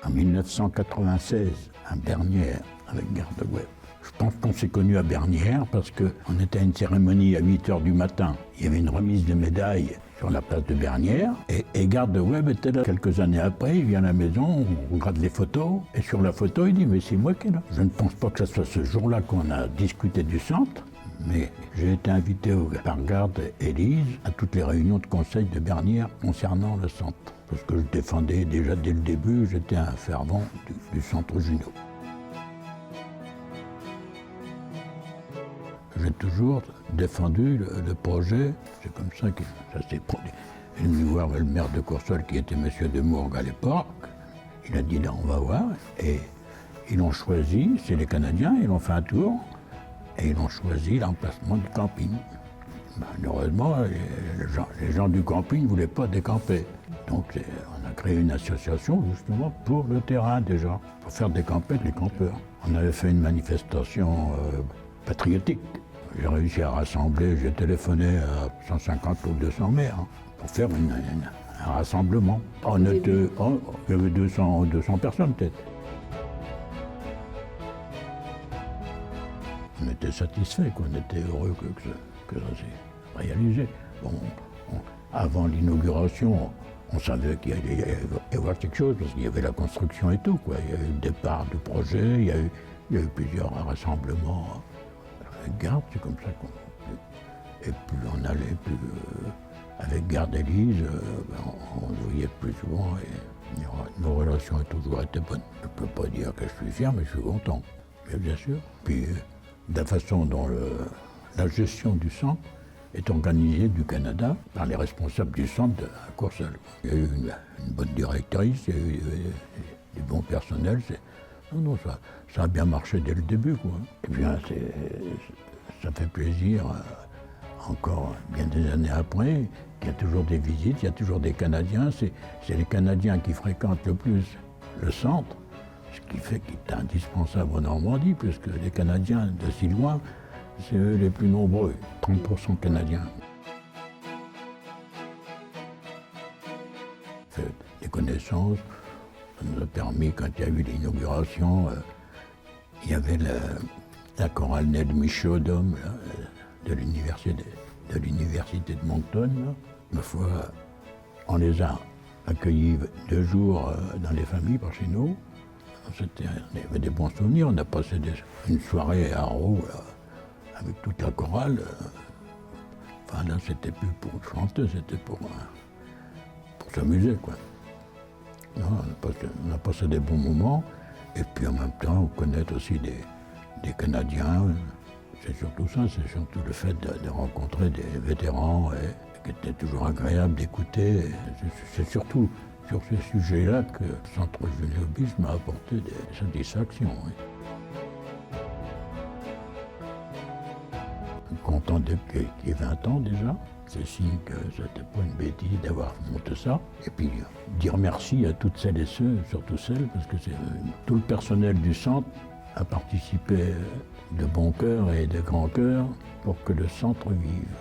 en 1996 à Bernières avec Gardeweb. Je pense qu'on s'est connus à Bernières parce qu'on était à une cérémonie à 8h du matin. Il y avait une remise de médailles sur la place de Bernières et Gardeweb était là. Quelques années après, il vient à la maison, on regarde les photos et sur la photo, il dit « mais c'est moi qui est là ». Je ne pense pas que ce soit ce jour-là qu'on a discuté du centre, mais j'ai été invité par Garde et Lise à toutes les réunions de conseil de Bernières concernant le centre. Parce que je défendais déjà dès le début, j'étais un fervent du centre Junot. J'ai toujours défendu le projet, c'est comme ça que ça s'est produit. Il est venu voir le maire de Courseulles qui était M. Demourgue à l'époque. Il a dit là on va voir et ils l'ont choisi, c'est les Canadiens, ils ont fait un tour et ils ont choisi l'emplacement du camping. Malheureusement, les gens du camping ne voulaient pas décamper. Donc on a créé une association justement pour le terrain déjà, pour faire décamper les campeurs. On avait fait une manifestation patriotique. J'ai réussi à rassembler, j'ai téléphoné à 150 ou 200 maires pour faire un rassemblement. Il y avait 200 personnes peut-être. On était satisfaits, on était heureux que ça s'est réalisé. Bon, avant l'inauguration, on savait qu'il allait y avoir quelque chose, parce qu'il y avait la construction et tout, quoi. Il y a eu le départ du projet, il y a eu plusieurs rassemblements. Garde, c'est comme ça qu'on... Et plus on allait, plus... avec Garde et Lise, on voyait plus souvent et nos relations ont toujours été bonnes. Je ne peux pas dire que je suis fier, mais je suis content, bien sûr. Puis la façon dont la gestion du centre est organisée du Canada par les responsables du centre à Courseulles. Il y a eu une bonne directrice, il y a eu du bon personnel. Non, ça a bien marché dès le début, quoi. Et bien, ça fait plaisir, encore bien des années après, qu'il y a toujours des visites, il y a toujours des Canadiens. C'est les Canadiens qui fréquentent le plus le centre, ce qui fait qu'il est indispensable en Normandie, puisque les Canadiens de si loin, c'est eux les plus nombreux, 30% Canadiens. Fait des connaissances. Ça nous a permis, quand il y a eu l'inauguration, il y avait la chorale Ned Michaud d'hommes de l'université de Moncton. Ma foi, on les a accueillis 2 jours dans les familles par chez nous. Il y avait des bons souvenirs. On a passé une soirée à Roux avec toute la chorale. Enfin là, c'était plus pour chanter, c'était pour s'amuser, quoi. Non, on a passé des bons moments, et puis en même temps, connaître aussi des Canadiens. C'est surtout ça, c'est surtout le fait de rencontrer des vétérans, qui était toujours agréable d'écouter. C'est surtout sur ces sujets-là que le centre Junot Bis m'a apporté des satisfactions. Oui. Content depuis qu'il y ait 20 ans déjà. C'est signe que c'était pas une bêtise d'avoir monté ça. Et puis dire merci à toutes celles et ceux, surtout celles, parce que tout le personnel du centre a participé de bon cœur et de grand cœur pour que le centre vive.